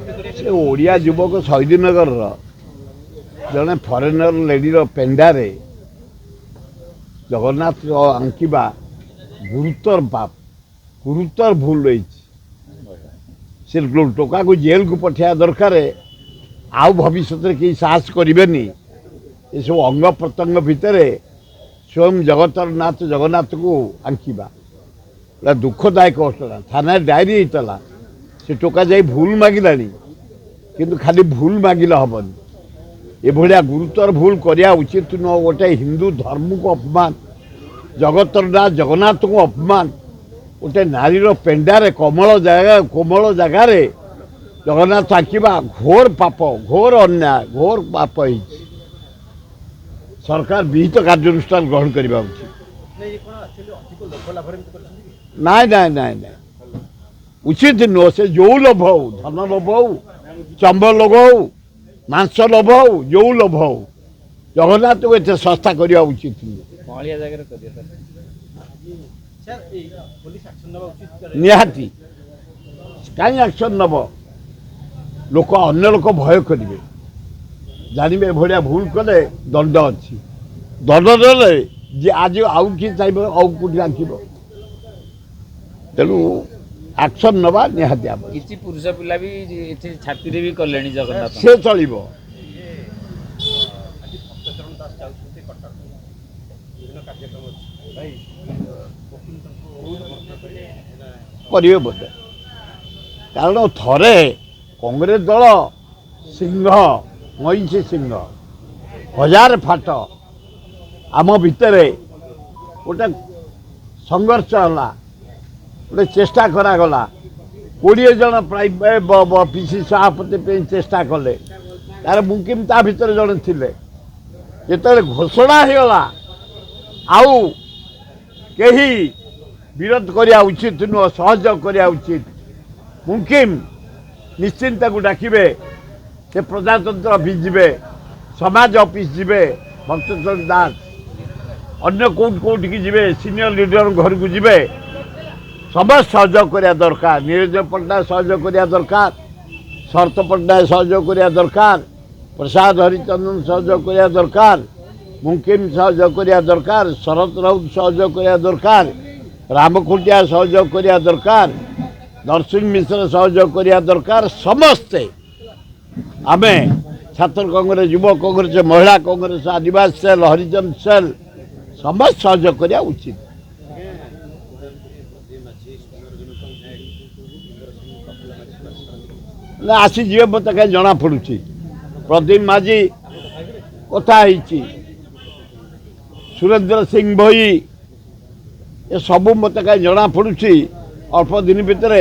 से ओडिया युवक शहीदनगर जड़े फरेनर लेडीर पेंडारे जगन्नाथ आंकिबा गुरुतर पाप गुरुतर भूल रही से टोका को जेल को पठा दरकार आउ भविष्य में कहीं साहस करेनि ये सब अंग प्रत्यंग भितर स्वयं जगतरनाथ जगन्नाथ को आंकिबा दुखदायक घटना थाना डायरी होता से टोका जाई भूल मागिला किंतु खाली भूल मागिले हेनी एभलिया गुरुतर भूल करिया उचित न गोटे हिंदू धर्म को अपमान जगतरनाथ जगन्नाथ को अपमान गोटे नारीर पेंडारे कोमल जगार जगन्नाथ आंकिबा घोर पाप घोर अन्याय घोर पाप सरकार विहित कार्यानुष्ठान ग्रहण करवा उचित नाई नाई नाई नाई उचित नुह से जो लोभ हो धन लोभ हो चंब लोभ हो मांस लोभ हो जो लोभ हो जगन्नाथ को एत सस्ता करवा उचित निहाती कहीं एक्शन नब लोक अन्य लोक भय करेंगे जानवे भाया भूल कले दंड अच्छी दंड देले जे आज आउ किए चाहिए आउ कौटी आंकिब तेणु एक्शन नवा निहाती किसी पुरुष पिला भी छाती भी कले जगन्नाथ से चलो करेंगे बोधे कारण थरे कांग्रेस दल सिंह मईसी सिंह हजार फाट आम भितर गोटे संघर्ष है गोटे चेष्टा करागला 20 जन प्राय पीसी सभापति चेष्टा कले तार मुकिम ता भितर जड़े थिले जिते घोषणा होगा आउ कहीं विरोध करिया उचित नुह सहयोग करिया उचित मुकिम निश्चिंत को डाकिबे से प्रजातंत्र ऑफिस जीवे समाज ऑफिस जीवे भक्तचरण दास अन्य कौटी की जीवे सीनियर लीडर घर को जीवे समस्त सहयोग करिया दरकार निरंजन पट्टनायक सहयोग करिया दरकार शरत पट्टनायक सहयोग करिया दरकार प्रसाद हरिचंदन सहयोग करिया दरकार मुकिम सहयोग करिया दरकार शरत राउत सहयोग करिया दरकार रामखुंटिया सहयोग करिया दरकार नरसिंह मिश्र सहयोग करिया दरकार समस्ते आमे छात्र कांग्रेस युवा कांग्रेस महिला कांग्रेस आदिवासी सेल हरिजन सेल समस्त सहयोग करिया उचित आसी जीवे मत कहीं जना पड़ू प्रदीप माझी कथा सुरेंद्र सिंह भई ये सबू मत कहीं जना पड़ू अल्प दिन भितर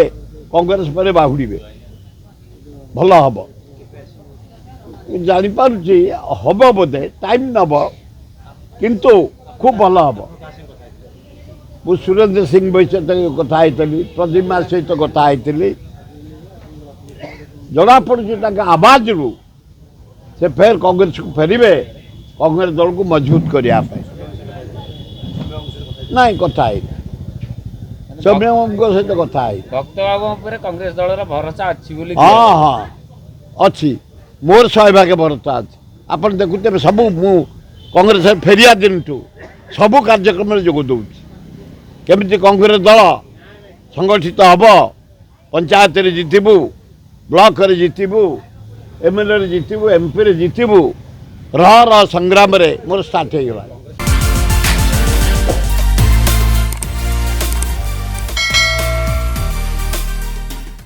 कांग्रेस पर बाहुड़े भल हम जापारे हम बोधे टाइम नब किंतु खूब भल हम मु सुरेंद्र सिंह भई सहित कथा प्रदीप मा सहित कथा जना पड़ू आवाज रू से फेर कांग्रेस को फेरे कांग्रेस दल को मजबूत करने ना कथा सौम्य सहित कथा भक्त बाबू कांग्रेस दल भरोसा अच्छी हाँ हाँ अच्छी मोर सहभाग्य भरोसा अच्छी आप देखुते सब मु कांग्रेस फेरिया दिन सबू कार्यक्रम जोग दूसरी केमी कांग्रेस दल संगठित हम पंचायत जितबू ब्लॉक रे जितबू एमएलए जितबू एमपी रे जितबू रह संग्राम मोर स्टार्ट हो गला।